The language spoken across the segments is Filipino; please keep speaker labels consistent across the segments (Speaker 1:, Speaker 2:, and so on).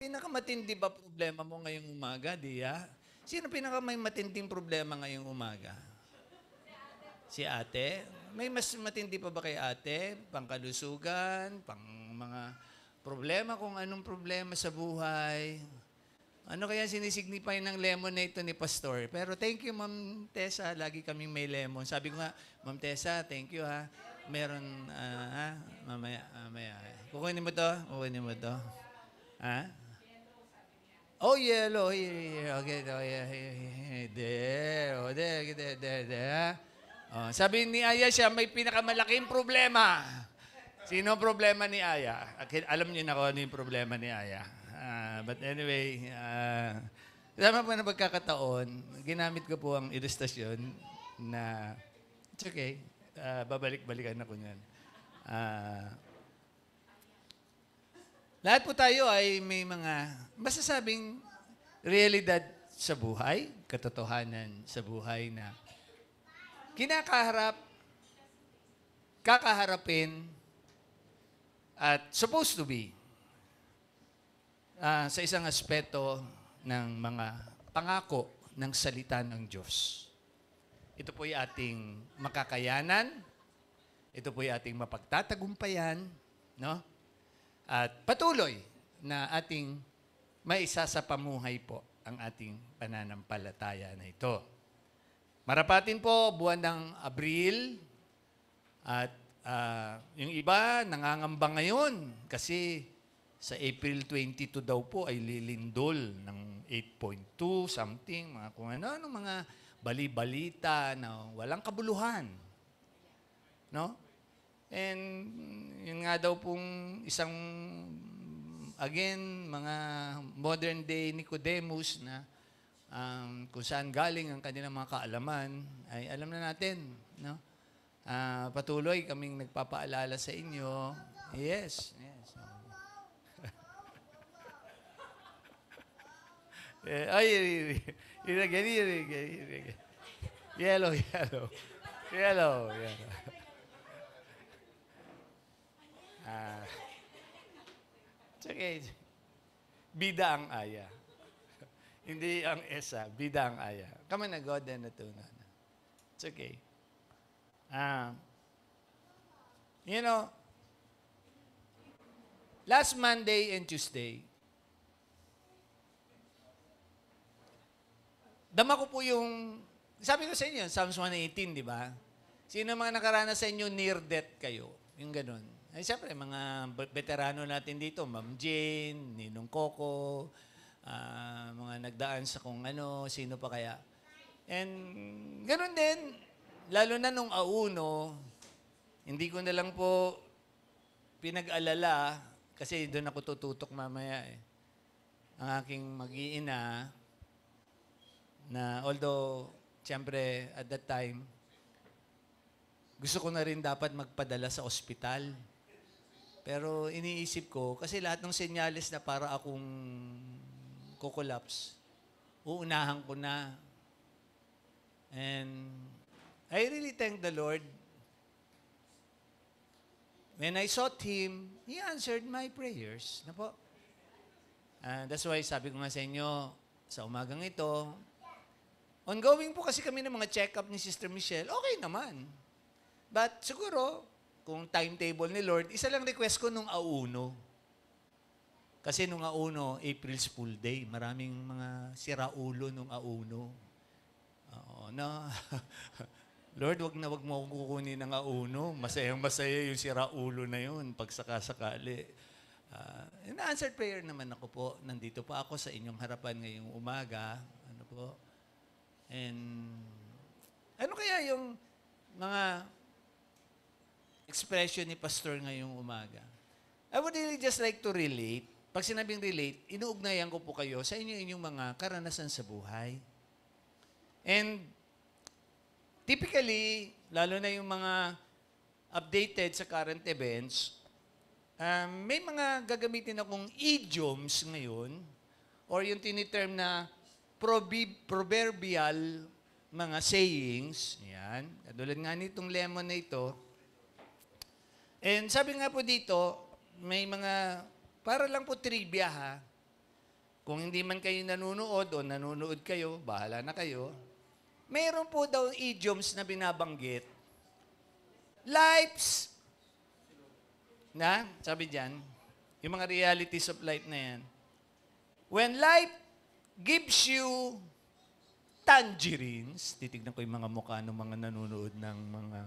Speaker 1: pinakamatindi ba problema mo ngayong umaga, Dia? Sino may matinding problema ngayong umaga? Si ate? May mas matindi pa ba kay ate? Pangkalusugan, pang mga problema, kung anong problema sa buhay. Ano kaya sinisignify ng lemon na ito ni Pastor? Pero thank you, Ma'am Tessa. Lagi kaming may lemon. Sabi ko nga, Ma'am Tessa, thank you ha. Meron, mamaya. Kukunin mo to? Kukunin mo to? Ha? Oh, yellow. Here. Okay. Oh, yeah. There. Oh, there. Oh, sabi ni Aya siya, may pinakamalaking problema. Sino ang problema ni Aya? Alam niyo na kung ano yung problema ni Aya. But anyway, tama po na pagkakataon, ginamit ko po ang ilustasyon na, it's okay, babalik-balikan ako niyan. Lahat po tayo ay may mga masasabing realidad sa buhay, katotohanan sa buhay na kakaharapin, at supposed to be sa isang aspeto ng mga pangako ng salita ng Diyos. Ito po yung ating makakayanan, ito po yung ating mapagtatagumpayan, no? At patuloy na ating maisasapamuhay po ang ating pananampalataya na ito. Marapatin po, buwan ng Abril, at yung iba nangangamba ngayon kasi sa April 22 daw po ay lilindol ng 8.2 something, mga kung ano, mga bali-balita na walang kabuluhan. No? And yun nga daw pong isang, again, mga modern day Nicodemus na kung saan galing ang kanilang mga kaalaman, ay alam na natin. No? Patuloy kaming nagpapaalala sa inyo. Yes. Ay, yellow. It's okay. Bida ang Aya. Hindi ang Esa, bida ang Aya. Kami na God and natunan. It's okay. You know, last Monday and Tuesday, dama ko po yung, sabi ko sa inyo, Psalms 118, di ba? Sino mga nakaranas sa inyo, near death kayo? Yung ganun. Ay, siyempre, mga veterano natin dito, Ma'am Jane, Ninong Coco, mga nagdaan sa kung ano, sino pa kaya. And ganun din, lalo na nung auno, hindi ko na lang po pinag-alala, kasi doon ako tututok mamaya eh. Ang aking mag-iina, na although, siyempre, at that time, gusto ko na rin dapat magpadala sa ospital. Pero iniisip ko, kasi lahat ng senyales na para akong kukulaps, uunahan ko na. And I really thank the Lord. When I sought Him, He answered my prayers. Na po. That's why sabi ko nga sa inyo, sa umagang ito, ongoing po kasi kami ng mga check-up ni Sister Michelle, okay naman. But siguro, kung timetable ni Lord, isa lang request ko nung auno. Kasi nung auno, April's Fool Day. Maraming mga siraulo nung auno. Oo, na. Lord, wag mo akong kukunin ng auno. Masayang-masaya yung siraulo na yun pag sakasakali. In-answered prayer naman ako po. Nandito pa ako sa inyong harapan ngayong umaga. Ano po? And ano kaya yung mga expression ni Pastor ngayong umaga? I would really just like to relate. Pag sinabing relate, inuugnayan ko po kayo sa inyong mga karanasan sa buhay. And typically, lalo na yung mga updated sa current events, may mga gagamitin akong idioms ngayon or yung tiniterm na proverbial mga sayings. Yan. Katulad nga nitong lemon na ito. And sabi nga po dito, may mga, para lang po trivia ha, kung hindi man kayo nanonood o nanonood kayo, bahala na kayo, mayroon po daw idioms na binabanggit. Life's, sabi dyan, yung mga realities of life na yan. When life gives you tangerines, titignan ko yung mga mukha ng mga nanonood ng mga...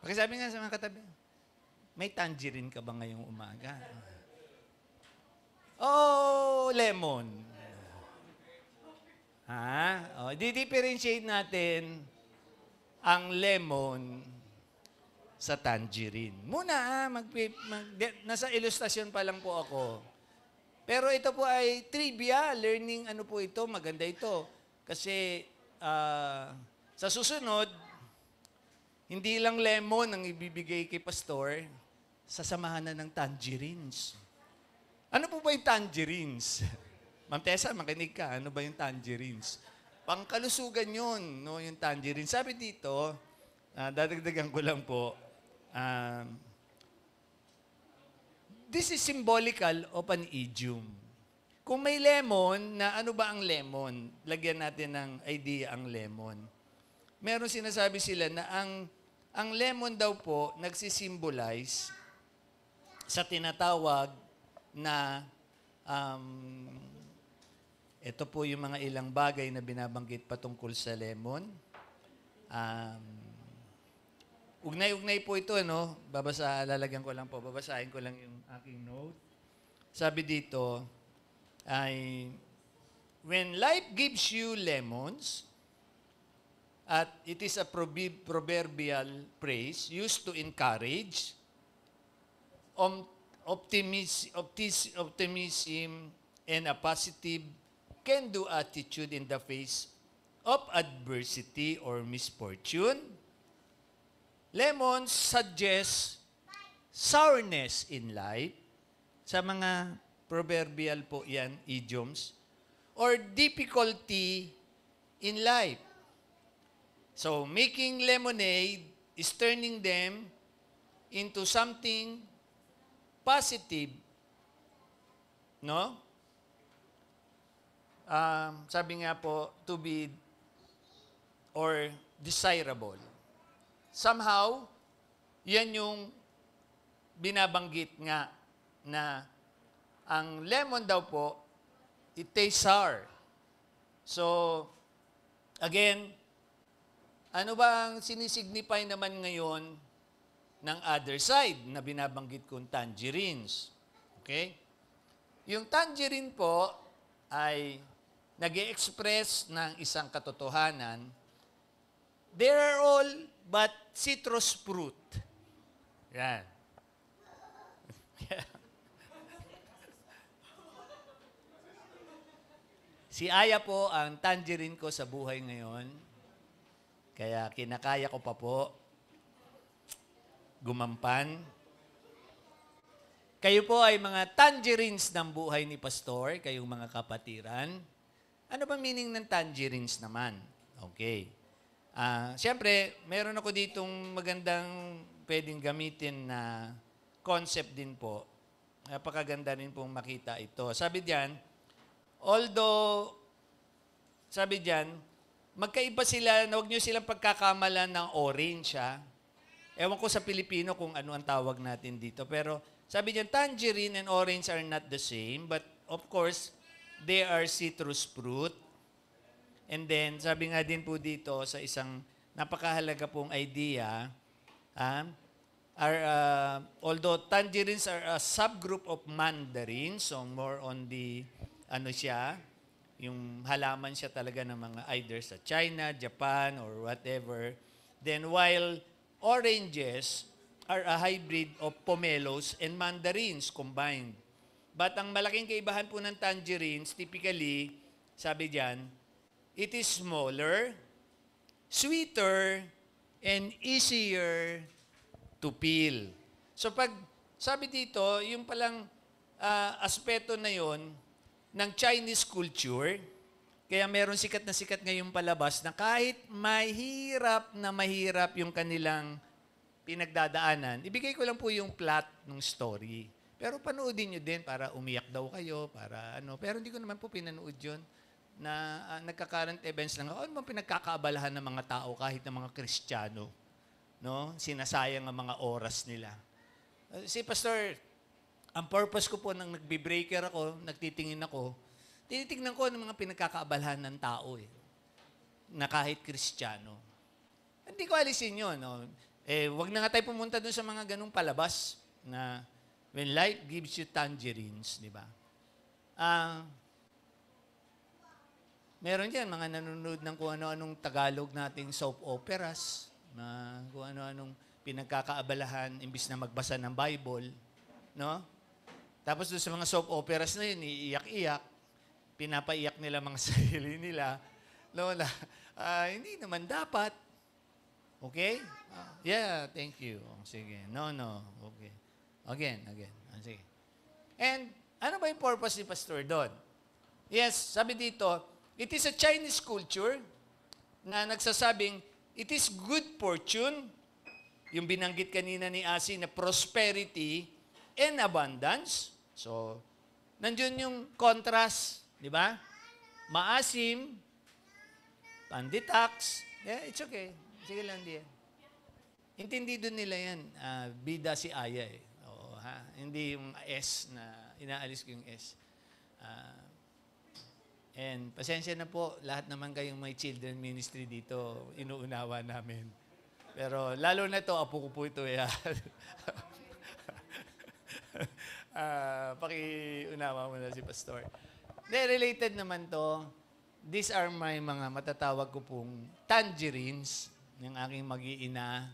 Speaker 1: Pakisabi nga sa mga katabi, may tangerine ka ba ngayong umaga? Oh, lemon. Di-differentiate natin ang lemon sa tangerine. Muna, nasa ilustrasyon pa lang po ako. Pero ito po ay trivia, learning ano po ito, maganda ito. Kasi sa susunod, hindi lang lemon ang ibibigay kay pastor, sasamahan na ng tangerines. Ano po ba yung tangerines? Ma'am Tessa, makinig ka. Ano ba yung tangerines? Pangkalusugan yun, no, yung tangerines. Sabi dito, dadagdagan ko lang po, this is symbolical of an idiom. Kung may lemon, na ano ba ang lemon? Lagyan natin ng idea ang lemon. Meron sinasabi sila na ang lemon daw po nagsisimbolize sa tinatawag na ito po yung mga ilang bagay na binabanggit patungkol sa lemon. Ugnay-ugnay po ito, no? Lalagyan ko lang po, babasahin ko lang yung aking note. Sabi dito, when life gives you lemons, at it is a proverbial phrase used to encourage optimism and a positive can-do attitude in the face of adversity or misfortune. Lemons suggest sourness in life. Sa mga proverbial po yan, idioms. Or difficulty in life. So, making lemonade is turning them into something positive. No? Sabi nga po, to be or desirable. Somehow, yan yung binabanggit nga na ang lemon daw po, it tastes sour. So, again, ano ba ang sinisignify naman ngayon ng other side na binabanggit kong tangerines? Okay? Yung tangerine po ay nag-i-express ng isang katotohanan. They are all but citrus fruit. Yan. Si Aya po ang tangerine ko sa buhay ngayon. Kaya kinakaya ko pa po gumampan. Kayo po ay mga tangerines ng buhay ni Pastor, kayong mga kapatiran. Ano ba meaning ng tangerines naman? Okay. Siyempre, meron ako ditong magandang pwedeng gamitin na concept din po. Napakaganda rin pong makita ito. Sabi diyan, magkaiba sila, huwag nyo silang pagkakamalan ng orange, ha? Ewan ko sa Pilipino kung ano ang tawag natin dito. Pero sabi diyan, tangerine and orange are not the same, but of course, they are citrus fruit. And then, sabi nga din po dito sa isang napakahalaga pong idea, although tangerines are a subgroup of mandarins, so more on the, yung halaman siya talaga ng mga either sa China, Japan, or whatever. Then while oranges are a hybrid of pomelos and mandarins combined. But ang malaking kaibahan po ng tangerines, typically, sabi diyan, it is smaller, sweeter, and easier to peel. So pag sabi dito, yung palang aspeto na yon ng Chinese culture, kaya meron sikat ngayong palabas na kahit mahirap yung kanilang pinagdadaanan, ibigay ko lang po yung plot ng story. Pero panoodin nyo din para umiyak daw kayo, para ano. Pero hindi ko naman po pinanood yun na nagka-current events lang ako. Ano bang pinagkakaabalahan ng mga tao kahit ng mga Kristiyano? No? Sinasayang ang mga oras nila. Si Pastor, ang purpose ko po nang nagbe-breaker ako, nagtitingin ako, tinitignan ko ng mga pinagkakaabalahan ng tao na kahit Kristiyano. Hindi ko alisin yun. No? Wag na nga tayo pumunta dun sa mga ganung palabas na when life gives you tangerines, di ba? Meron dyan, mga nanonood ng kung ano-anong Tagalog nating soap operas, na kung ano-anong pinagkakaabalahan imbis na magbasa ng Bible, no? Tapos doon sa mga soap operas na yun, iiyak-iyak, pinapaiyak nila mga sarili nila, no, na, hindi naman dapat. Okay? Yeah, thank you. Sige. No. Okay. Again. Sige. And, ano ba yung purpose ni Pastor doon? Yes, sabi dito, it is a Chinese culture na nagsasabing, it is good fortune, yung binanggit kanina ni Asi na prosperity and abundance. So, nandiyon yung contrast, di ba? Maasim, panditax, yeah, it's okay. Sige lang diyan. Intindi doon nila yan. Bida si Aya Oo, ha? Hindi yung S na inaalis ko yung S. And pasensya na po, lahat naman kayong may children ministry dito, inuunawa namin. Pero lalo na ito, apo ko po ito. Pakiunawa mo na si Pastor. Related naman to, these are my mga matatawag ko pong tangerines ng aking mag-iina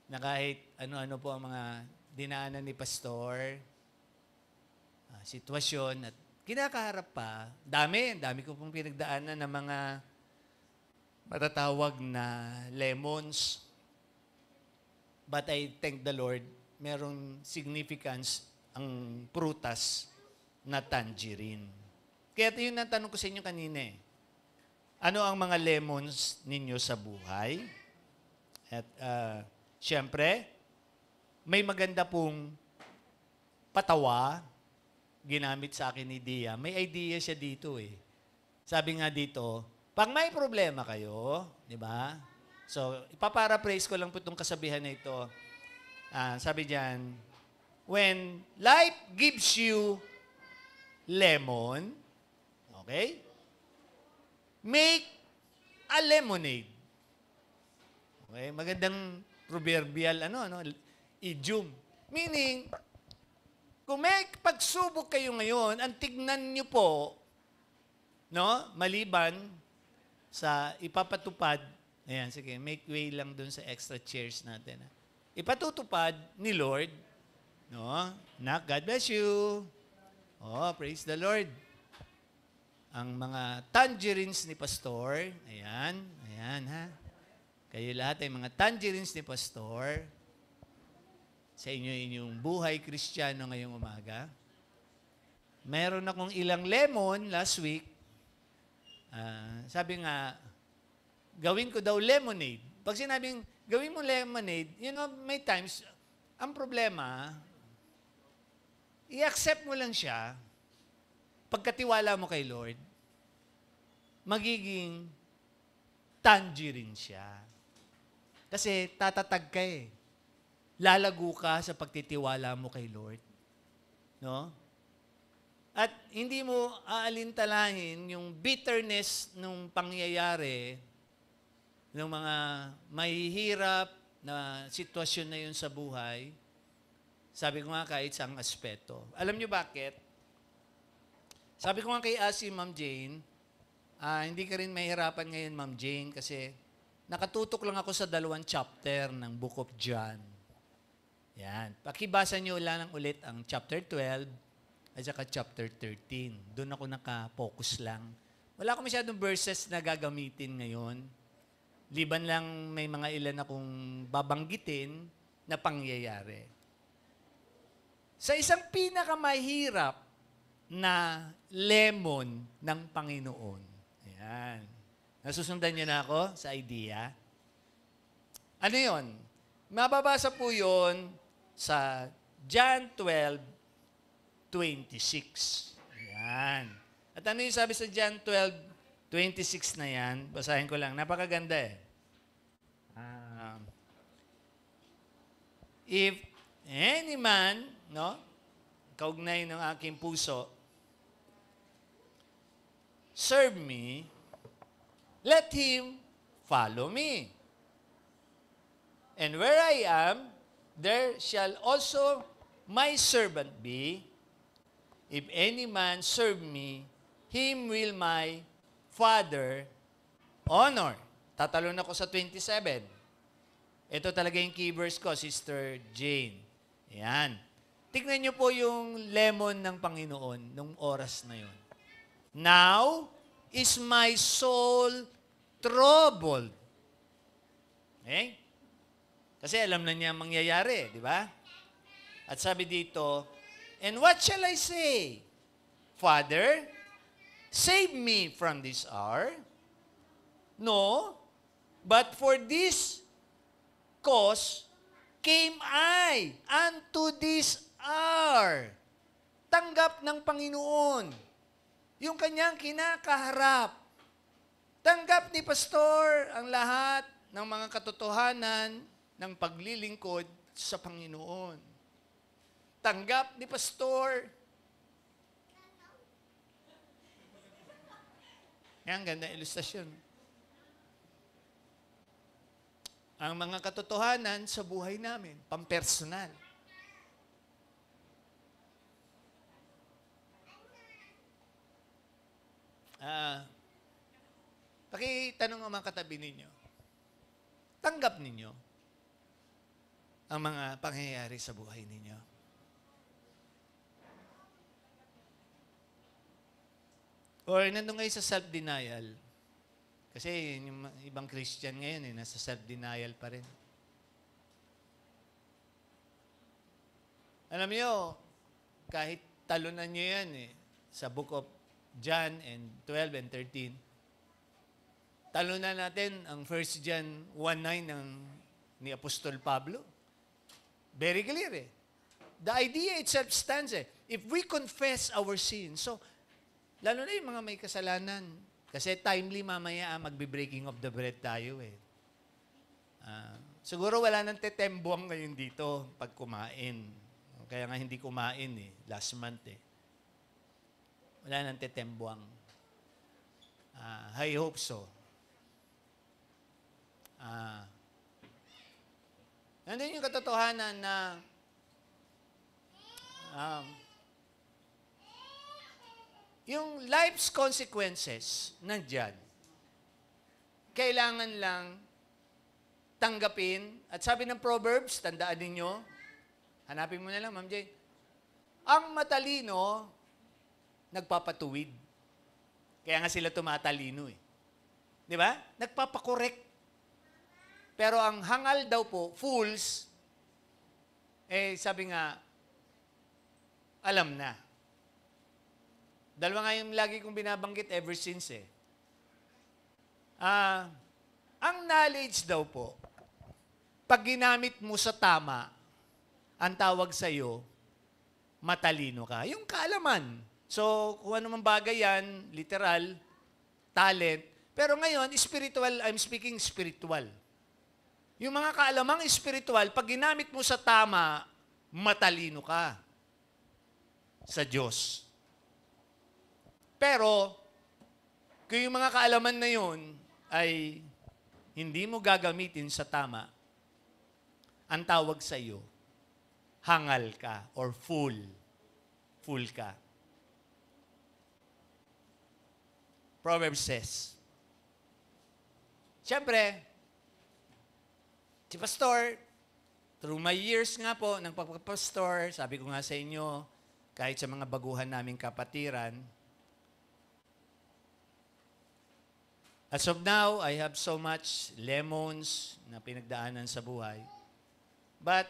Speaker 1: na kahit ano-ano po ang mga dinaanan ni Pastor, sitwasyon at kinakaharap pa, dami ko pong pinagdaanan ng mga matatawag na lemons. But I thank the Lord, merong significance ang prutas na tangerine. Kaya ito yung natanong ko sa inyo kanina Ano ang mga lemons ninyo sa buhay? At siyempre, may maganda pong patawa ginamit sa akin ni Dia. May idea siya dito Sabi nga dito, pag may problema kayo, di ba? So, ipaparaphrase ko lang po itong kasabihan na ito. Sabi diyan, when life gives you lemon, okay? Make a lemonade. Okay? Magandang proverbial, idiom. Meaning, kung may pagsubok kayo ngayon, ang tignan nyo po, maliban sa ipapatupad, ayan, sige, make way lang dun sa extra chairs natin. Ipatutupad ni Lord, Nak, God bless you. Praise the Lord. Ang mga tangerines ni Pastor, ayan, ha. Kayo lahat ay mga tangerines ni Pastor sa inyong buhay Kristiyano ngayong umaga. Meron akong ilang lemon last week. Sabi nga, gawin ko daw lemonade. Pag sinabing, gawin mo lemonade, may times, ang problema, i-accept mo lang siya, pagkatiwala mo kay Lord, magiging tangerine siya. Kasi tatatag ka Lalago ka sa pagtitiwala mo kay Lord. No? At hindi mo aalintalahin yung bitterness ng pangyayari ng mga mahihirap na sitwasyon na yun sa buhay. Sabi ko nga kahit sa aspeto. Alam niyo bakit? Sabi ko nga kay Asi, Ma'am Jane, hindi ka rin mahirapan ngayon, Ma'am Jane, kasi nakatutok lang ako sa 2 chapter ng Book of John. Yan. Pakibasa niyo lang ulit ang chapter 12 at saka chapter 13. Doon ako naka-focus lang. Wala akong masyadong verses na gagamitin ngayon. Liban lang may mga ilan akong babanggitin na pangyayari. Sa isang pinakamahirap na lemon ng Panginoon. Ayan. Nasusundan niyo na ako sa idea? Ano yon? Mababasa po yon sa John 12:26. Yan. At ano yung sabi sa John 12:26 na yan? Basahin ko lang. Napakaganda eh. If any man, no, kaugnay ng aking puso, serve me, let him follow me. And where I am, there shall also my servant be. If any man serve me, him will my Father honor. Tatalon ako sa 27. Ito talaga yung key verse ko, Sister Jane. Yan. Tignan niyo po yung lemon ng Panginoon nung oras na yun. Now is my soul troubled. Okay? Kasi alam na niya ang mangyayari, di ba? At sabi dito, and what shall I say? Father, save me from this hour? No, but for this cause came I unto this hour. Tanggap ng Panginoon yung kanyang kinakaharap. Tanggap ni Pastor ang lahat ng mga katotohanan ng paglilingkod sa Panginoon. Tanggap ni Pastor. Yan, ganda ilustrasyon. Ang mga katotohanan sa buhay namin, pampersonal. Pakitanong ang mga katabi ninyo. Tanggap ninyo ang mga pangyayari sa buhay ninyo. Or nandun kayo sa self-denial. Kasi yung ibang Christian ngayon, nasa self-denial pa rin. Alam niyo, kahit talunan niyo yan sa book of John and 12 and 13, talunan natin ang 1 John 1:9 ni Apostol Pablo. Very clear The idea itself stands If we confess our sins, so, lalo na yung mga may kasalanan, kasi timely mamaya magbe-breaking of the bread tayo siguro wala nang tetembuang ngayon dito pag kumain. Kaya nga hindi kumain last month Wala nang tetembuang. I hope so. Nandun yung katotohanan na yung life's consequences nandiyan. Kailangan lang tanggapin. At sabi ng Proverbs, tandaan ninyo, hanapin mo na lang, Ma'am Jane, ang matalino, nagpapatuwid. Kaya nga sila tumatalino Di ba? Nagpapakorek. Pero ang hangal daw po, fools, sabi nga, alam na. Dalawa nga yung lagi kong binabanggit ever since Ang knowledge daw po, pag ginamit mo sa tama, ang tawag sa'yo, matalino ka. Yung kaalaman. So, kung ano man bagay yan, literal, talent. Pero ngayon, spiritual, I'm speaking spiritual. Yung mga kaalamang spiritual, pag ginamit mo sa tama, matalino ka sa Diyos. Pero, kung yung mga kaalaman na yun ay hindi mo gagamitin sa tama, ang tawag sa iyo, hangal ka or fool. Fool ka. Proverbs says, siyempre, si Pastor, through my years nga po ng pagpapastor, sabi ko nga sa inyo, kahit sa mga baguhan naming kapatiran, as of now, I have so much lemons na pinagdaanan sa buhay. But,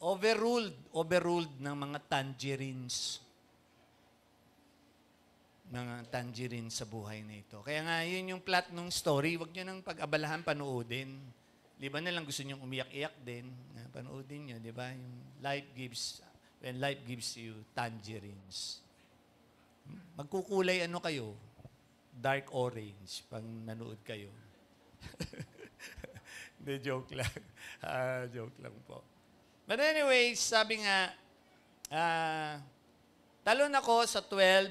Speaker 1: overruled ng mga tangerines. Mga tangerines sa buhay na ito. Kaya nga, yun yung plot ng story. Huwag nyo nang pag-abalahan, panoodin. Di ba na lang gusto nyo umiyak-iyak din? Panoodin nyo, di ba? Yung life gives when life gives you tangerines. Magkukulay ano kayo? Dark orange pag nanood kayo. Hindi, joke lang. Joke lang po. But anyway, sabi nga, talon ako sa 12,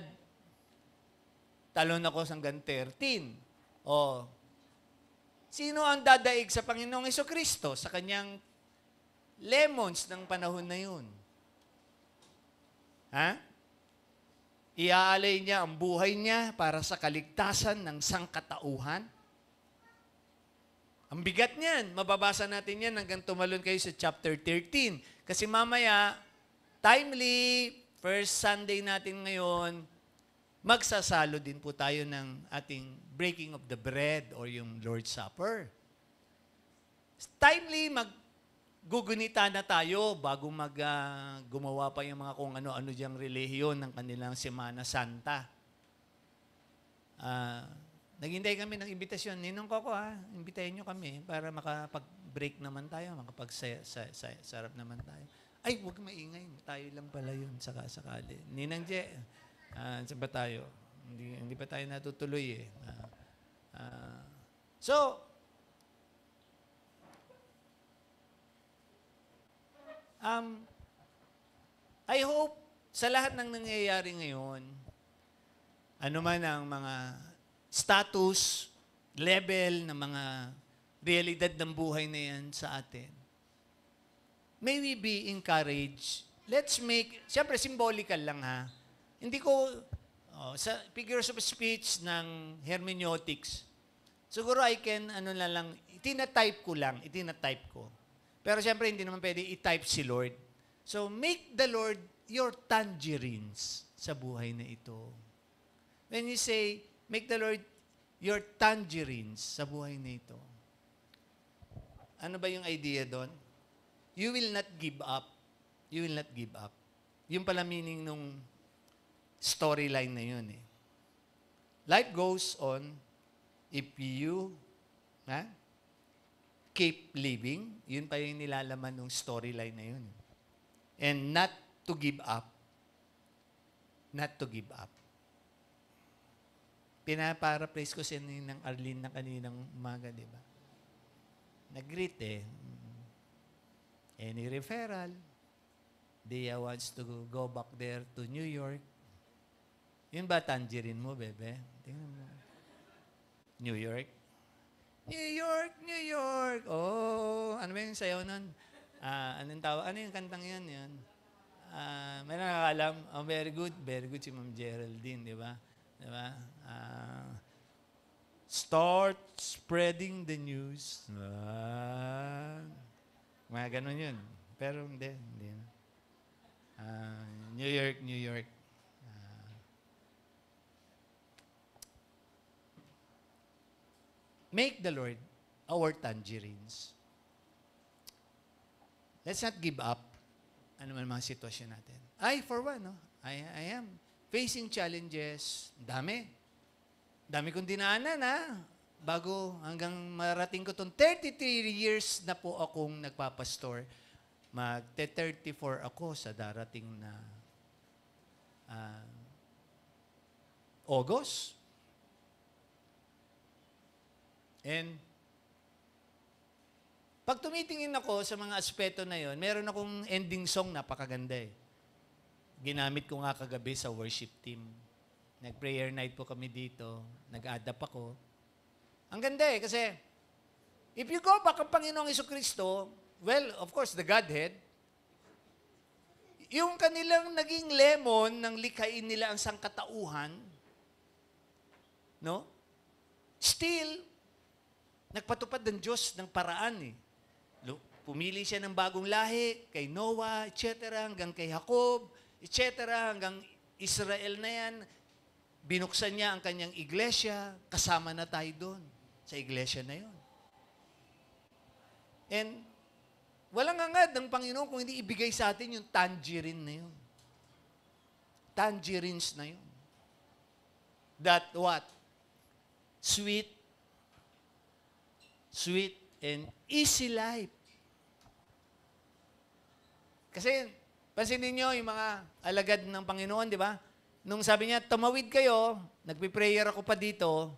Speaker 1: talon ako sa hanggang 13. O, sino ang dadaig sa Panginoong Jesucristo sa kanyang lemons ng panahon na yun? Ha? Iaalay niya ang buhay niya para sa kaligtasan ng sangkatauhan? Ang bigat niyan. Mababasa natin yan hanggang tumalon kayo sa chapter 13. Kasi mamaya, timely, first Sunday natin ngayon, magsasalo din po tayo ng ating breaking of the bread or yung Lord's Supper. Timely, maggugunita na tayo bago gumawa pa yung mga kung ano-ano diyang relihiyon ng kanilang Semana Santa. Naghintay kami ng imbitasyon. Ninong Coco, imbitahin nyo kami para makapag-break naman tayo, makapag-sarap naman tayo. Ay, huwag maingay. Tayo lang pala yun, sakali. Ninang Je, saan ba tayo? Hindi pa tayo natutuloy eh. So, I hope sa lahat ng nangyayari ngayon, ano man ang mga status, level ng mga realidad ng buhay na yan sa atin, may we be encouraged. Let's make, siyempre symbolical lang ha. Hindi ko, sa figures of speech ng hermeneutics, siguro I can, itinatype ko. Pero siyempre hindi naman pwede i-type si Lord. So make the Lord your tangerines sa buhay na ito. When you say, make the Lord your tangerines sa buhay na ito. Ano ba yung idea doon? You will not give up. You will not give up. Yung pala meaning nung storyline na yun eh. Life goes on if you keep living. Yun pa yung nilalaman nung storyline na yun. And not to give up. Not to give up. Pinaparaphrase ko siya ng Arlene na kaninang umaga, di ba? Nag-greet eh. Any referral? Dia wants to go back there to New York. Yun ba tangerine mo, bebe? Tingnan mo. New York? New York, New York! Oh, ano ba yung sayaw nun? Anong tawag? Ano yung kantang yan? May nakakalam. Oh, very good. Very good si Ma'am Geraldine, di ba? Diba? Start spreading the news. Mga ganun yun. Pero hindi. New York, New York. Make the Lord our tangerines. Let's not give up. Ano man mga sitwasyon natin. For one, I am facing challenges, dami kong dinaanan bago hanggang marating ko itong 33 years na po akong nagpapastor. Mag-34 ako sa darating na August. And pag tumitingin ako sa mga aspeto na yon, meron akong ending song napakaganda eh. Ginamit ko nga kagabi sa worship team. Nag-prayer night po kami dito. Nag-adapt ako. Ang ganda eh, kasi if you go back ang Panginoong Jesucristo, well, of course, the Godhead, yung kanilang naging lemon ng likhain nila ang sangkatauhan, no? Still, nagpatupad ng Diyos ng paraan eh. Pumili siya ng bagong lahi, kay Noah, etc., hanggang kay Jacob, etc., hanggang Israel na yan. Binuksan niya ang kanyang iglesia, kasama na tayo doon sa iglesia na yon. And walang angad ng Panginoon kung hindi ibigay sa atin yung tangerine na yun. Tangerines na yun. That what? Sweet and easy life. Kasi Pansinin niyo yung mga alagad ng Panginoon, di ba? Nung sabi niya, tumawid kayo, nagpiprayer ako pa dito,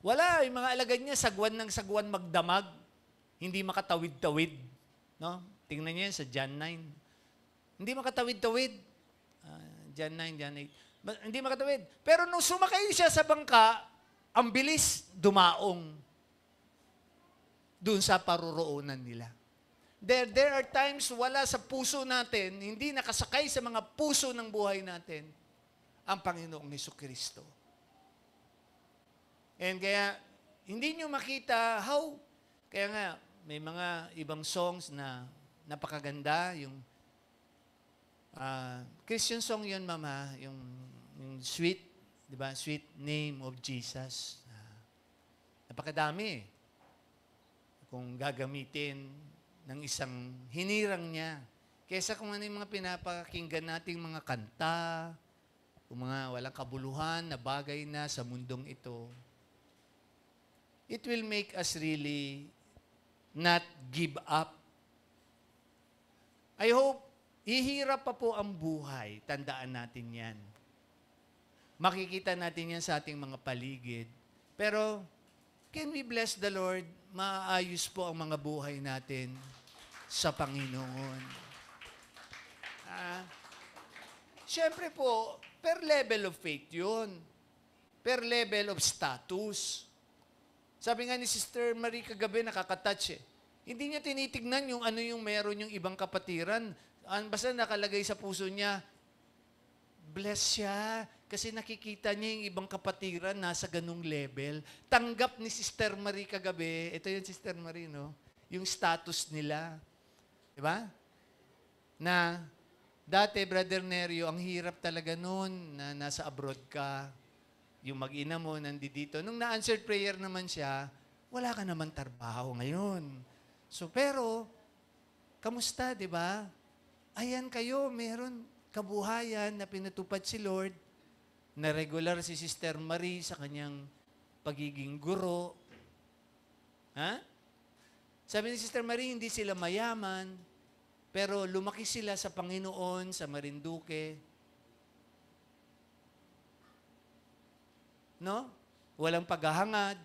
Speaker 1: wala, yung mga alagad niya, sagwan ng sagwan magdamag, hindi makatawid-tawid. No? Tingnan niyo yan sa John 9. Hindi makatawid-tawid. John 9, John 8. Hindi makatawid. Pero nung sumakay siya sa bangka, ang bilis dumaong doon sa paruroonan nila. There are times wala sa puso natin, hindi nakasakay sa mga puso ng buhay natin, ang Panginoong Hesukristo. And kaya, hindi nyo makita how. Kaya nga, may mga ibang songs na napakaganda, yung Christian song yun, Mama, yung sweet, di ba? Sweet name of Jesus. Napakadami. Kung gagamitin ng isang hinirang niya. Kesa kung ano yung mga pinapakinggan nating mga kanta, kung mga walang kabuluhan na bagay na sa mundong ito, it will make us really not give up. I hope, hihirap pa po ang buhay. Tandaan natin yan. Makikita natin yan sa ating mga paligid. Pero, can we bless the Lord? Maayos po ang mga buhay natin sa Panginoon. Siyempre po, per level of faith yun. Per level of status. Sabi nga ni Sister Marie kagabi, nakakatouch eh. Hindi niya tinitignan yung ano yung meron yung ibang kapatiran. Basta nakalagay sa puso niya, bless siya. Kasi nakikita niya yung ibang kapatiran nasa ganung level. Tanggap ni Sister Marie kagabi, ito yung Sister Marie, no? Yung status nila. Di ba? Na dati, Brother Nerio, ang hirap talaga noon na nasa abroad ka. Yung mag-ina mo, nandito. Nung na-answered prayer naman siya, wala ka naman trabaho ngayon. So, pero, kamusta, di ba? Ayan kayo, meron kabuhayan na pinatupad si Lord, na regular si Sister Marie sa kanyang pagiging guro. Ha? Sabi ni Sister Marie, hindi sila mayaman, pero lumaki sila sa Panginoon, sa Marinduque. No? Walang paghahangad,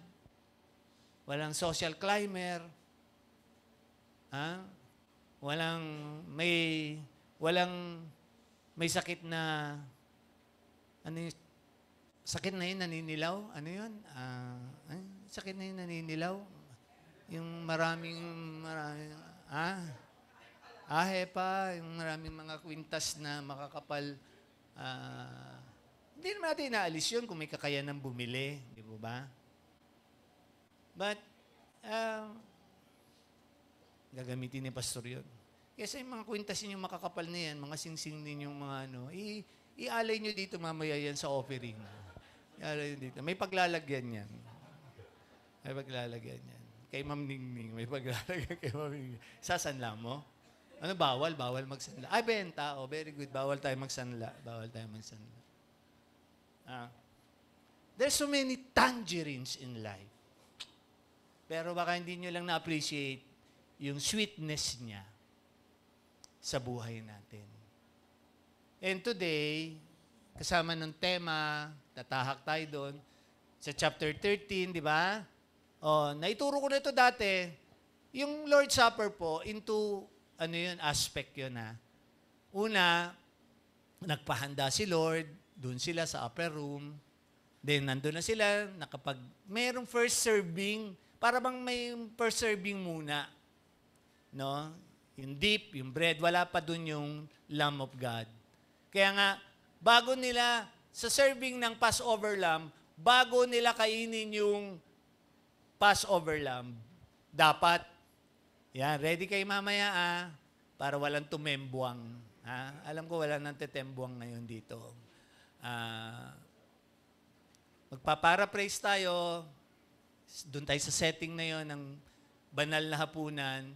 Speaker 1: walang social climber, ha? Walang may sakit na ano yung sakit na yun, naninilaw? Ano yun? Sakit na yun, naninilaw? Yung maraming hepa, yung maraming mga kwintas na makakapal. Hindi naman natin inaalis yun kung may kakayanang bumili. Di ba? But, gagamitin ni Pastor yun. Kasi yung mga kwintas yung makakapal na yan, mga singsing din yung mga ialay nyo dito mamaya yan sa offering. Ialay nyo dito. May paglalagyan yan. May paglalagyan yan. Kay Ma'am Ningning, may paglalagyan kay Ma'am Ningning. Sasanla mo? Ano, bawal? Bawal magsanla. Benta. Oh, very good. Bawal tayo magsanla. Bawal tayo magsanla. There's so many tangerines in life. Pero baka hindi nyo lang na-appreciate yung sweetness niya sa buhay natin. And today, kasama ng tema, tatahak tayo doon, sa chapter 13, di ba? Naituro ko na ito dati, yung Lord's Supper po, into, aspect yun ha. Una, nagpahanda si Lord, doon sila sa upper room, then nandun na sila, mayroong first serving, para bang may first serving muna. No? Yung dip, yung bread, wala pa dun yung Lamb of God. Kaya nga, bago nila, sa serving ng Passover Lamb, bago nila kainin yung Passover Lamb, dapat, ready kayo mamaya para walang tumembuang. Alam ko wala nang tetembuang ngayon dito. Magpaparaphrase tayo, doon tayo sa setting na yon ng banal na hapunan.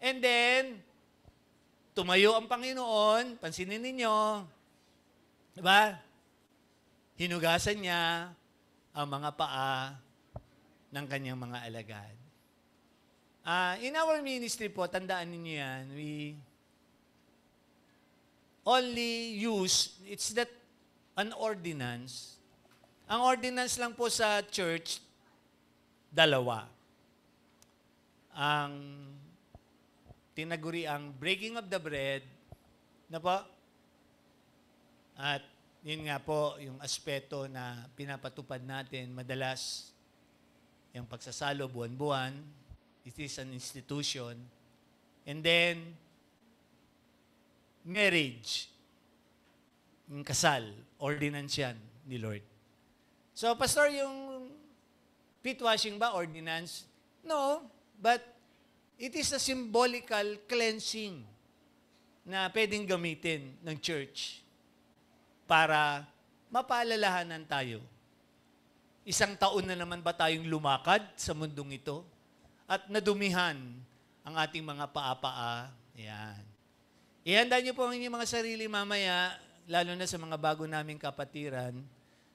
Speaker 1: And then, tumayo ang Panginoon, pansinin ninyo, diba? Hinugasan niya ang mga paa ng kanyang mga alagad. In our ministry po, tandaan ninyo yan, only used, it's that an ordinance. Ang ordinance lang po sa church, dalawa. Ang tinaguri ang breaking of the bread, na po, at yun nga po, yung aspeto na pinapatupad natin, madalas, yung pagsasalo buwan-buwan, it is an institution. And then, marriage, yung kasal, ordinance yan ni Lord. So, Pastor, yung feet washing ba, ordinance? No, but it is a symbolical cleansing na pwedeng gamitin ng church para mapaalalahanan tayo. Isang taon na naman ba tayong lumakad sa mundong ito? At nadumihan ang ating mga paa-paa. Yan. Ihanda niyo po ang inyong mga sarili mamaya, lalo na sa mga bago naming kapatiran.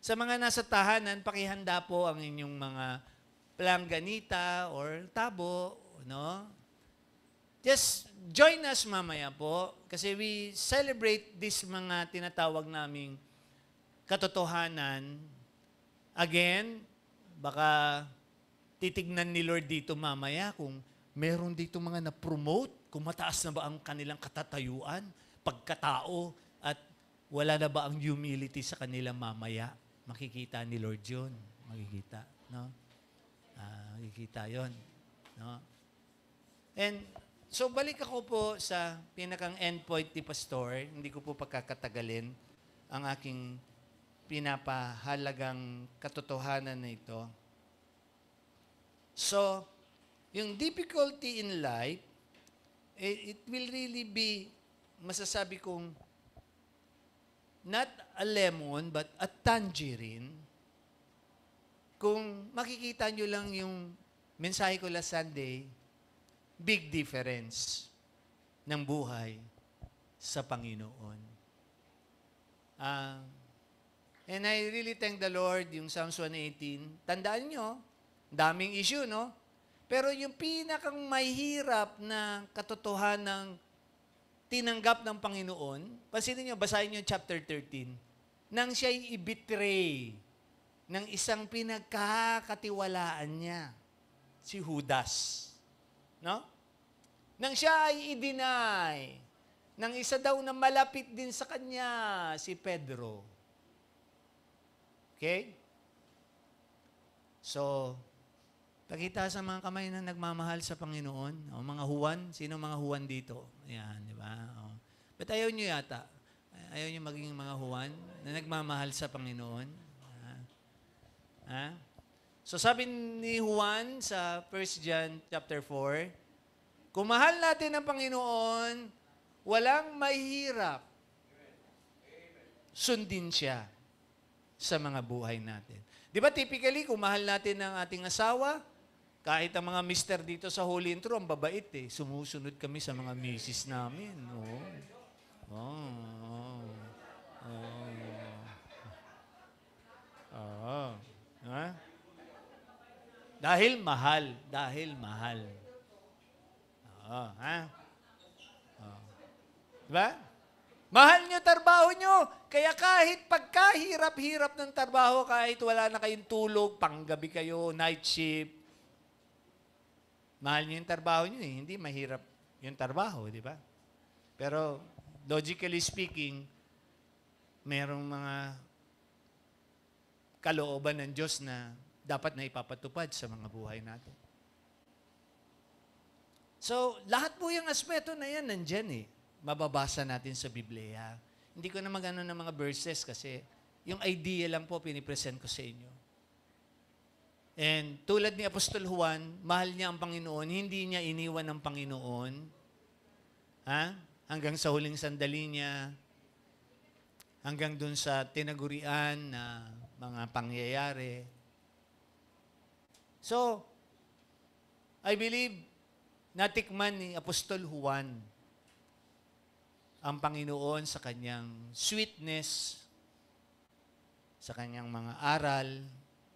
Speaker 1: Sa mga nasa tahanan, pakihanda po ang inyong mga planganita or tabo, no? Just join us mamaya po kasi we celebrate this mga tinatawag naming katotohanan. Again, baka titignan ni Lord dito mamaya kung meron dito mga na-promote, kung mataas na ba ang kanilang katatayuan, pagkatao, at wala na ba ang humility sa kanila mamaya. Makikita ni Lord yun. Makikita. No? Makikita yun. No? And so, balik ako po sa pinakang endpoint ni Pastor. Hindi ko po pagkakatagalin ang aking pinapahalagang katotohanan na ito. So, yung difficulty in life, it will really be, masasabi kong, not a lemon, but a tangerine. Kung makikita nyo lang yung mensahe ko last Sunday, big difference ng buhay sa Panginoon. And I really thank the Lord, yung Psalms 118. Tandaan nyo, daming issue, no? Pero yung pinakang mahirap na katotohanan ng tinanggap ng Panginoon, pansinin nyo, basahin nyo chapter 13, nang siya'y i-betray ng isang pinagkakatiwalaan niya, si Judas. No? Nang siya ay i-deny ng isa daw na malapit din sa kanya, si Pedro. Okay? So, pakita sa mga kamay na nagmamahal sa Panginoon. O mga Juan, sino mga Juan dito? Ayan, di ba? O. But ayaw nyo yata. Ayaw nyo maging mga Juan na nagmamahal sa Panginoon. Ha? So sabi ni Juan sa 1 John chapter 4, kung mahal natin ang Panginoon, walang mahirap. Sundin siya sa mga buhay natin. Di ba typically, kung mahal natin ang ating asawa, kahit ang mga mister dito sa Holy Intro, ang babait eh. Sumusunod kami sa mga misis namin. Ha? Dahil mahal. Dahil mahal. Ha? Diba? Mahal nyo trabaho nyo. Kaya kahit pagkahirap-hirap ng trabaho, kahit wala na kayong tulog, panggabi kayo, night shift, mahal nyo yung trabaho nyo eh. Hindi mahirap yung trabaho, di ba? Pero, logically speaking, merong mga kalooban ng Diyos na dapat na ipapatupad sa mga buhay natin. So, lahat po yung aspeto na yan, nandyan eh. Mababasa natin sa Biblia. Hindi ko na magano ng mga verses kasi yung idea lang po pinipresent ko sa inyo. And tulad ni Apostol Juan, mahal niya ang Panginoon, hindi niya iniwan ng Panginoon. Hanggang sa huling sandali niya, hanggang dun sa tinagurian na mga pangyayari. So, I believe, natikman ni Apostol Juan ang Panginoon sa kanyang sweetness, sa kanyang mga aral,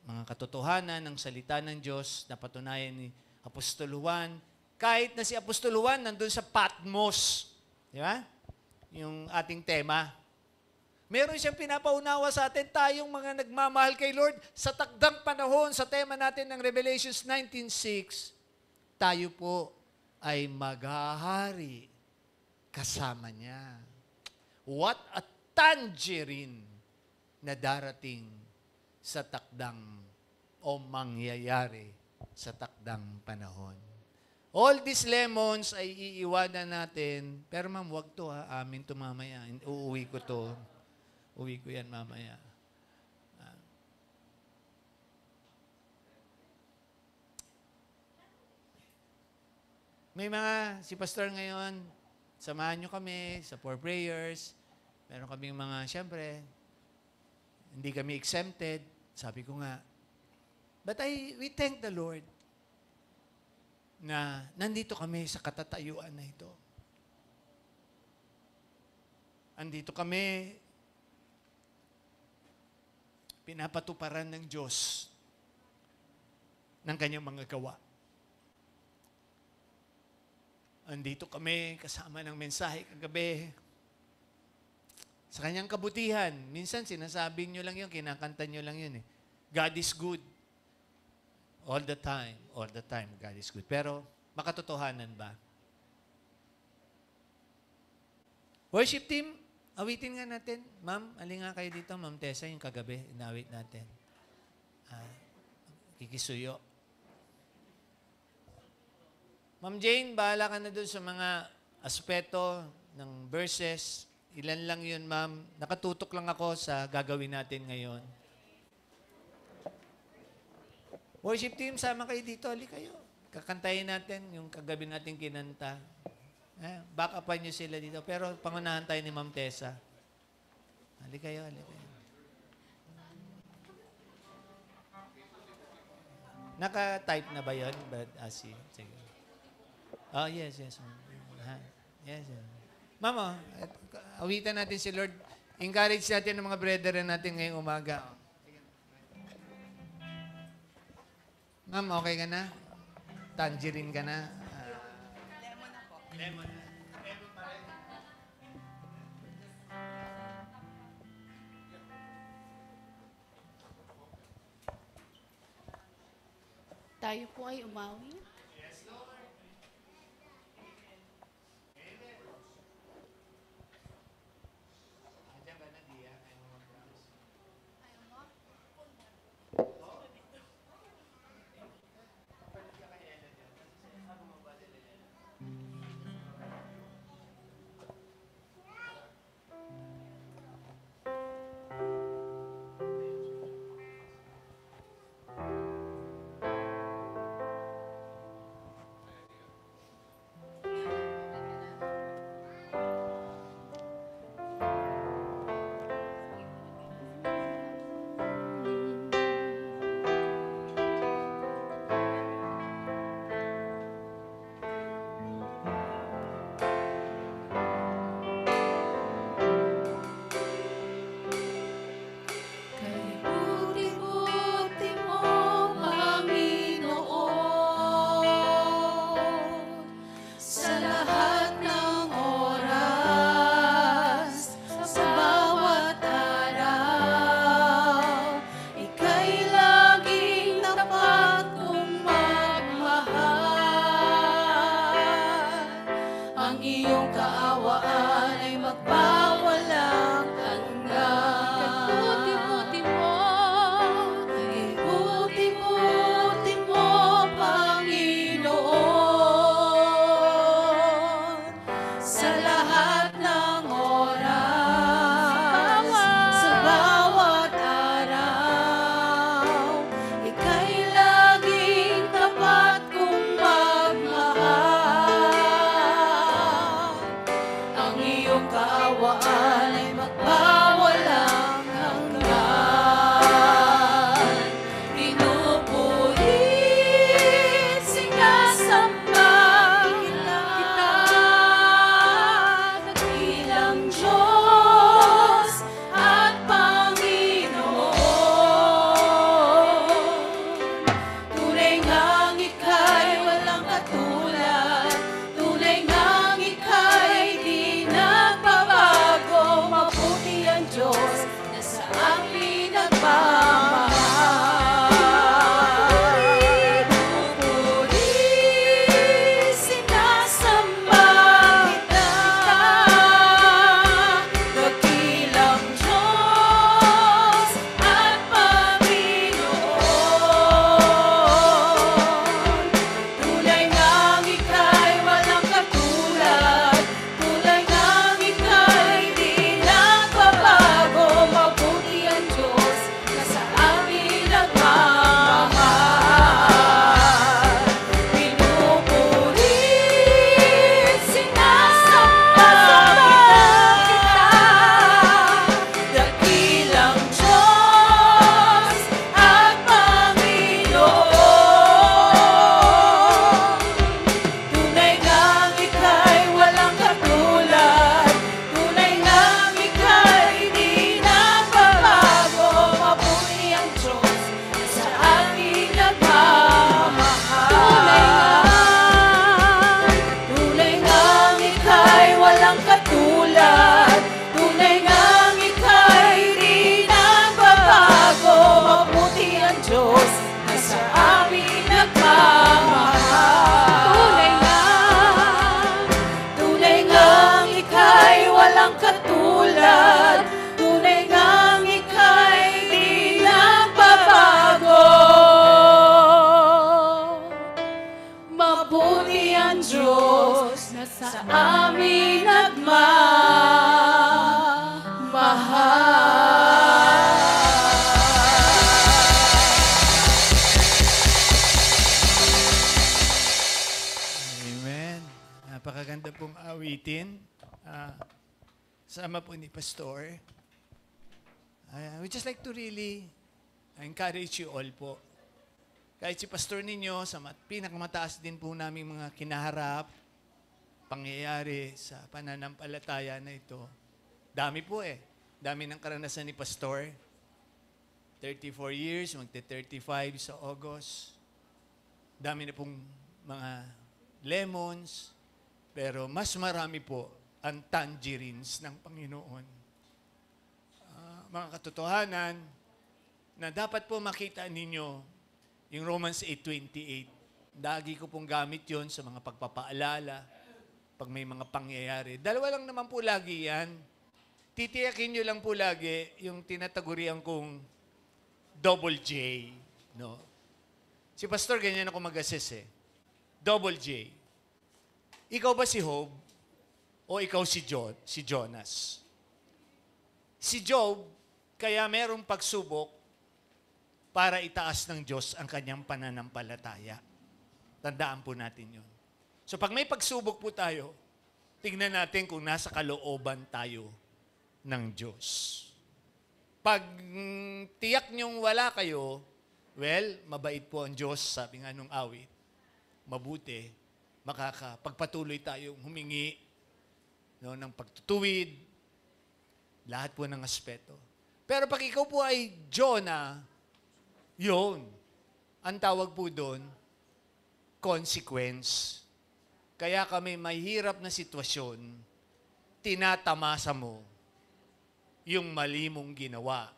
Speaker 1: mga katotohanan ng salita ng Diyos na patunayan ni Apostol Juan. Kahit na si Apostol Juan nandun sa Patmos, di ba? yung ating tema. Meron siyang pinapaunawa sa atin, tayong mga nagmamahal kay Lord, sa takdang panahon, sa tema natin ng Revelations 19:6, tayo po ay maghahari kasama niya. What a tangerine na darating sa takdang o mangyayari sa takdang panahon. All these lemons ay iiwanan natin, pero ma'am, wag to ha, amin to mamaya. Uuwi ko to. Uwi ko yan mamaya. May mga, si Pastor ngayon, samahan nyo kami sa 4 prayers. Meron kaming mga, siyempre, hindi kami exempted. Sabi ko nga, but we thank the Lord na nandito kami sa katatayuan na ito. Andito kami, pinapatuparan ng Diyos ng kanyang mga gawa. Andito kami kasama ng mensahe kagabi. Sa kanyang kabutihan, minsan sinasabi nyo lang yun, kinakanta nyo lang yun eh. God is good. All the time, God is good. Pero, makatotohanan ba? Worship team, awitin nga natin. Ma'am, alin nga kayo dito, Ma'am Tessa, yung kagabi, inawit natin. Kikisuyo. Ma'am Jane, bahala ka na dun sa mga aspeto ng verses. Ilan lang yun, ma'am. Nakatutok lang ako sa gagawin natin ngayon. Worship team, sama kayo dito. Ali kayo. Kakantayin natin yung kagabi natin kinanta. Back upan nyo sila dito. Pero pangunahan tayo ni Ma'am Tessa. Ali kayo, ali kayo. Naka-type na ba yun? Sige. Oh, yes. Yes. Mama, awitan natin si Lord. Encourage natin ang mga brethren natin ngayong umaga. Ma'am, okay ka na? Tangerine ka na?
Speaker 2: Lemon na po.
Speaker 1: Lemon. Lemon pa rin.
Speaker 2: Tayo po ay umawi.
Speaker 1: gamitin. Sama po ni Pastor. We just like to really encourage you all po. Kahit si Pastor ninyo, sa pinakamataas din po namin mga kinaharap, pangyayari sa pananampalataya na ito. Dami po eh. Dami ng karanasan ni Pastor. 34 years, magte-35 sa August. Dami na pong mga lemons. Pero mas marami po ang tangerines ng Panginoon. Mga katotohanan na dapat po makita ninyo yung Romans 8:28. Lagi ko pong gamit yon sa mga pagpapaalala, pag may mga pangyayari. Dalawa lang naman po lagi yan. Titiyakin nyo lang po lagi yung tinatagurian kong double J. No? Si Pastor, ganyan ako mag-assess eh. Double J. Ikaw ba si Job? O ikaw si Jonas? Si Job, kaya merong pagsubok para itaas ng Diyos ang kanyang pananampalataya. Tandaan po natin yun. So pag may pagsubok po tayo, tingnan natin kung nasa kalooban tayo ng Diyos. Pag tiyak niyong wala kayo, well, mabait po ang Diyos, sabi nga nung awit. Mabuti, makakapagpatuloy tayong humingi ng pagtutuwid, lahat po ng aspeto. Pero pag ikaw po ay Jonah, yun, ang tawag po doon, consequence. Kaya kami may hirap na sitwasyon, tinatamasa mo yung mali mong ginawa.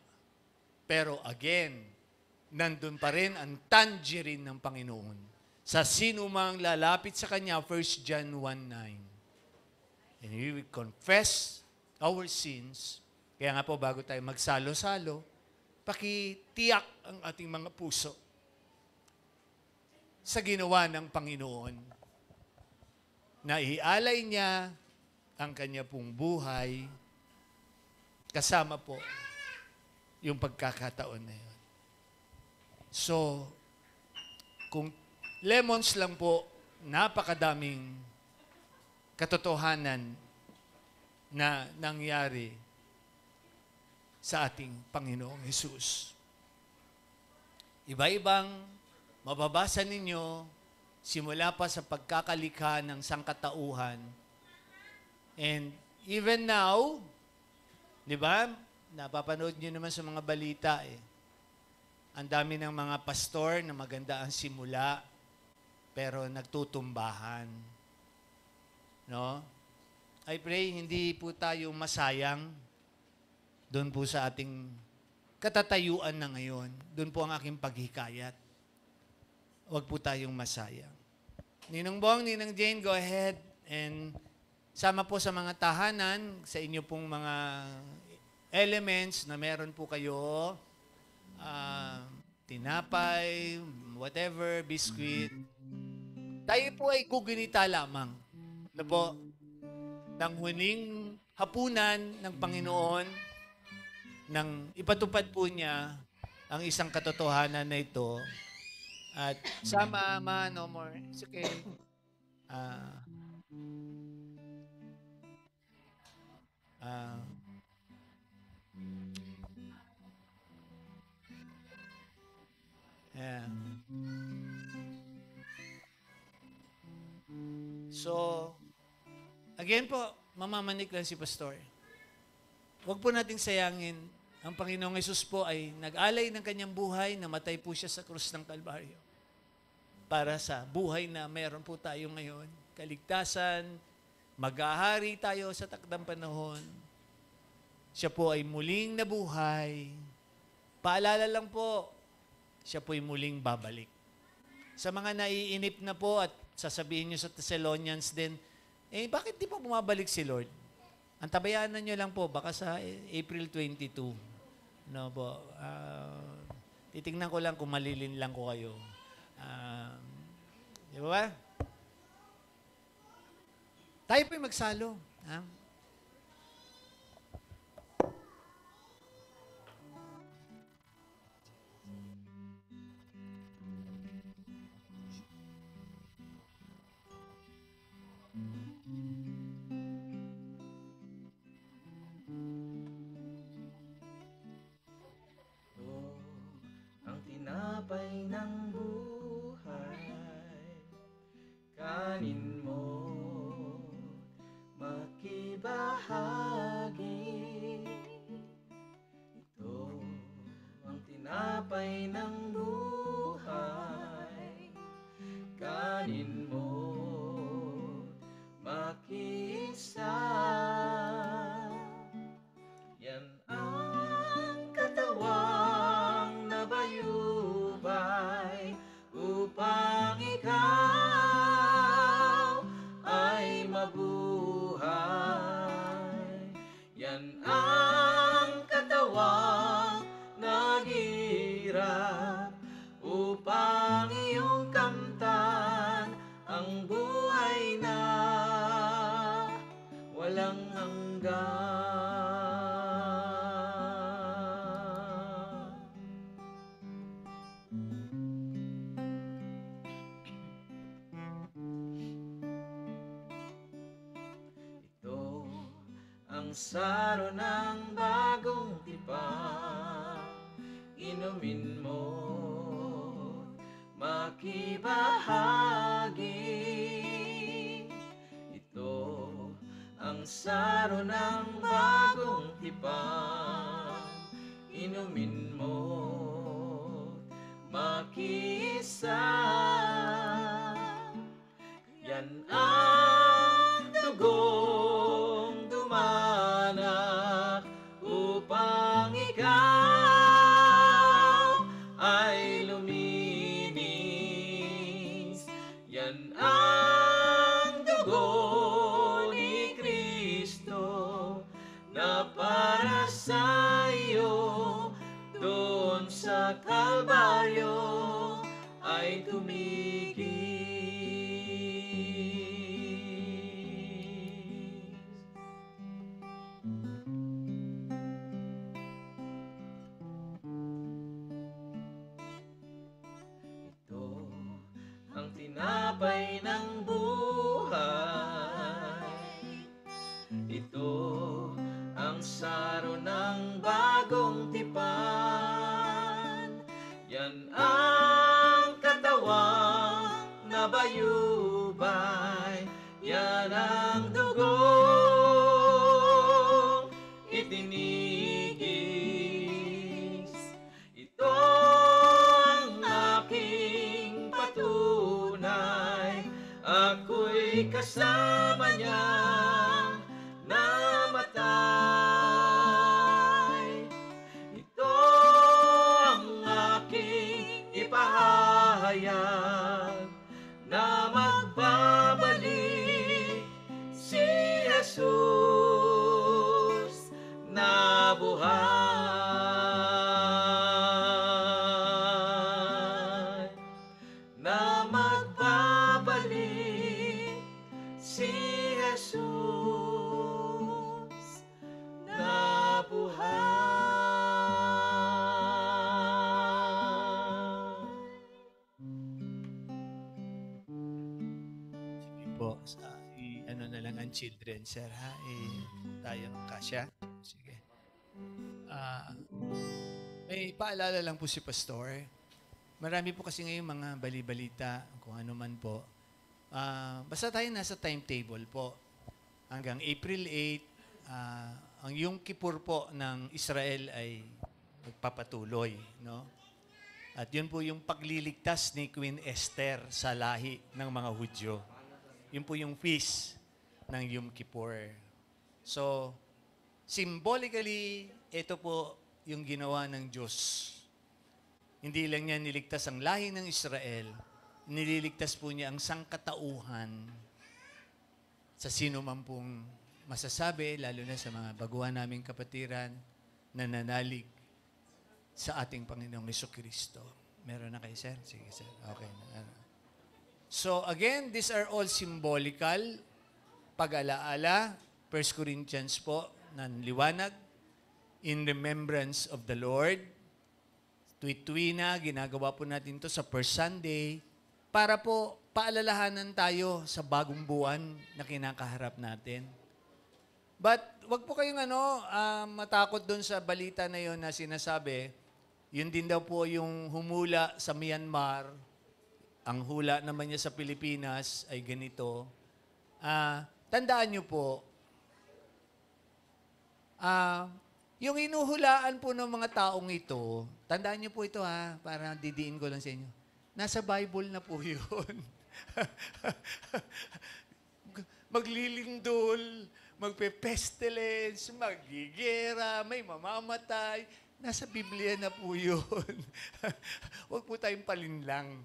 Speaker 1: Pero again, nandun pa rin ang tangerine ng Panginoon. Sa sino mang lalapit sa Kanya, 1 John 1:9. And we will confess our sins. Kaya nga po, bago tayo magsalo-salo, pakitiyak ang ating mga puso sa ginawa ng Panginoon na ialay niya ang kanya pong buhay kasama po yung pagkakataon na yun. So, kung lemons lang po, napakadaming katotohanan na nangyari sa ating Panginoong Hesus. Iba-ibang mababasa ninyo simula pa sa pagkakalikha ng sangkatauhan. And even now, di ba, napapanood nyo naman sa mga balita eh. Ang dami ng mga pastor na maganda ang simula, pero nagtutumbahan. No? I pray hindi po tayo masayang doon po sa ating katatayuan na ngayon. Doon po ang aking paghikayat. Huwag po tayong masayang. Ninong Bong, Ninang Jane, go ahead and sama po sa mga tahanan, sa inyo pong mga elements na meron po kayo, tinapay, whatever, biscuit. Tayo po ay gugunita lamang na po ng huling hapunan ng Panginoon nang ipatupad po niya ang isang katotohanan na ito. At sama, no more. It's okay. Yeah. So, again po, mamamanik lang si Pastor. Huwag po nating sayangin. Ang Panginoong Hesus po ay nag-alay ng kanyang buhay, namatay po siya sa krus ng Kalbaryo. Para sa buhay na meron po tayo ngayon. Kaligtasan, mag-ahari tayo sa takdang panahon. Siya po ay muling nabuhay. Paalala lang po, siya po ay muling babalik. Sa mga naiinip na po at sasabihin nyo sa Thessalonians din, bakit di pa bumabalik si Lord? Ang tabayanan nyo lang po, baka sa April 22. No po. Titingnan ko lang kung malilin lang ko kayo. Di ba? Tayo po'y magsalo. Ha?
Speaker 3: ng buhay, kanin mo, makibahagi. Ito ang tinapay ng buhay, kanin mo, makiisa. Yan ang katawang nabayubay upang ikaw ay mabuhay. Yan ang katawang naghirap upang iyong kamtan ang buhay na walang hanggan. Ito ang saro ng bagong tipan, inumin mo, makibahagi. Ito ang saro ng bagong tipan, inumin mo, makiisa. Yan ang dugong dumanak upang ikaw ay luminis. Yan ang dugo ni Kristo na para sa iyo doon sa Kalbaryo ay tumigis. Ito ang tinapay ng buhay, ito ang saro ng bagong tipan. Yan ang katawang nabayubay, yan ang dugong itinigis. Ito ang aking patunay, ako'y kasama niyang namatay. Ito ang aking ipahayag na magbabalik si Jesus na buhay, na magbabalik si Jesus na buhay.
Speaker 1: Sige po, ano na lang ang children, sir, ha? Tayo ng kasya. Sige. May paalala lang po si Pastor. Marami po kasi ngayon mga bali-balita, kung ano man po. Basta tayo nasa timetable po. Hanggang April 8, ang Yom Kippur po ng Israel ay magpapatuloy, no? At yun po yung pagliligtas ni Queen Esther sa lahi ng mga Hudyo. Yun po yung feast ng Yom Kippur. So, symbolically, ito po yung ginawa ng Diyos. Hindi lang niya niligtas ang lahi ng Israel, nililigtas po niya ang sangkatauhan sa sino man pong masasabi, lalo na sa mga baguhan naming kapatiran na nanalig sa ating Panginoong Jesucristo. Meron na kayo, sir? Sige, sir. Okay na. So, again, these are all symbolical. Pag-alaala, 1 Corinthians po, ng liwanag, in remembrance of the Lord. Tuwi-tuwi na, ginagawa po natin to sa first Sunday para po paalalahanan tayo sa bagong buwan na kinakaharap natin. But wag po kayong matakot doon sa balita na yon na sinasabi, Yun din daw po yung humula sa Myanmar. Ang hula naman niya sa Pilipinas ay ganito. Tandaan niyo po, yung inuhulaan po ng mga taong ito, tandaan niyo po ito para didiin ko lang sa inyo. Nasa Bible na po yun. Maglilindol, magpe-pestilence, magigera, may mamamatay. Nasa Biblia na po yun. Huwag po tayong palinlang.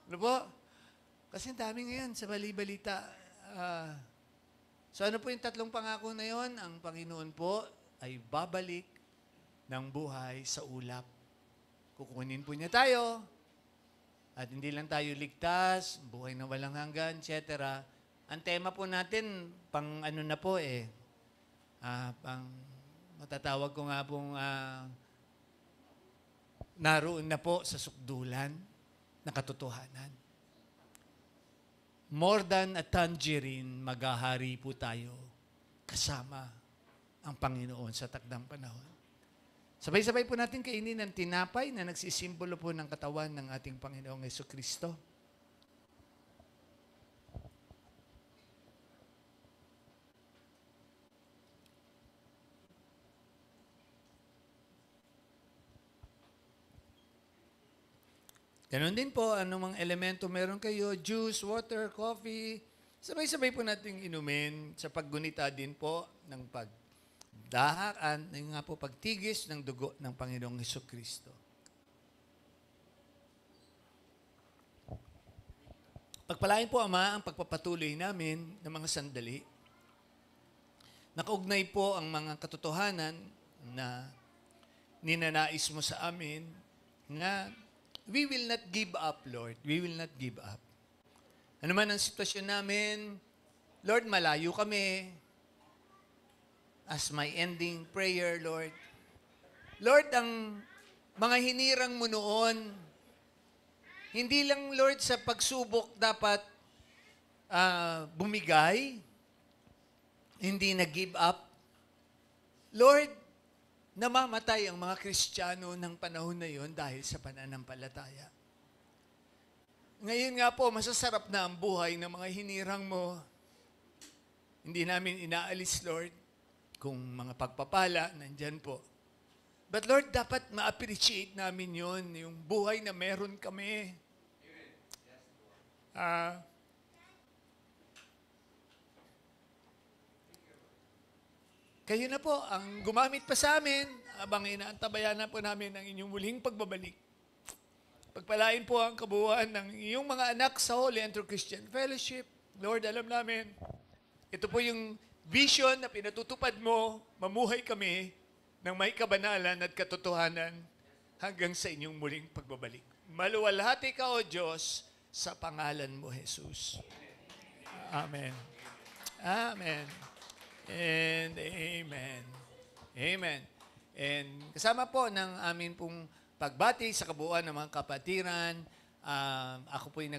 Speaker 1: Ano po? Kasi ang dami ngayon sa bali-balita. So ano po yung tatlong pangako na yon? Ang Panginoon po ay babalik ng buhay sa ulap. Kukunin po niya tayo. At hindi lang tayo ligtas, buhay na walang hanggan, etc. Ang tema po natin, pang ano na po pang matatawag ko nga pong naroon na po sa sukdulan na katotohanan. More than a tangerine, maghahari po tayo kasama ang Panginoon sa takdang panahon. Sabay-sabay po natin kainin ng tinapay na nagsisimbolo po ng katawan ng ating Panginoong Jesucristo. Ganon din po, anumang elemento meron kayo, juice, water, coffee, sabay-sabay po natin inumin sa paggunita din po ng pagdahaan, yung nga po pagtigis ng dugo ng Panginoong Jesucristo. Pagpalain po, Ama, ang pagpapatuloy namin ng mga sandali. Nakaugnay po ang mga katotohanan na ninanais mo sa amin na we will not give up, Lord. We will not give up. Ano man ang sitwasyon namin, Lord, malayo kami. As my ending prayer, Lord. Lord, ang mga hinirang mo noon, hindi lang, Lord, sa pagsubok dapat bumigay, hindi na-give up. Lord, namamatay ang mga Kristiyano ng panahon na yon dahil sa pananampalataya. Ngayon nga po, masasarap na ang buhay ng mga hinirang mo. Hindi namin inaalis, Lord, kung mga pagpapala, nandyan po. But Lord, dapat ma-appreciate namin yon, yung buhay na meron kami. Kayo na po ang gumamit pa sa amin habang inaantabayan na po namin ang inyong muling pagbabalik. Pagpalain po ang kabuuan ng iyong mga anak sa Holy and True Christian Fellowship. Lord, alam namin, ito po yung vision na pinatutupad mo, mamuhay kami ng may kabanalan at katotohanan hanggang sa inyong muling pagbabalik. Maluwalhati ka, O Diyos, sa pangalan mo, Jesus. Amen. Amen. And amen. Amen. And kasama po ng amin pong pagbati sa kabuuan ng mga kapatiran, ako po yung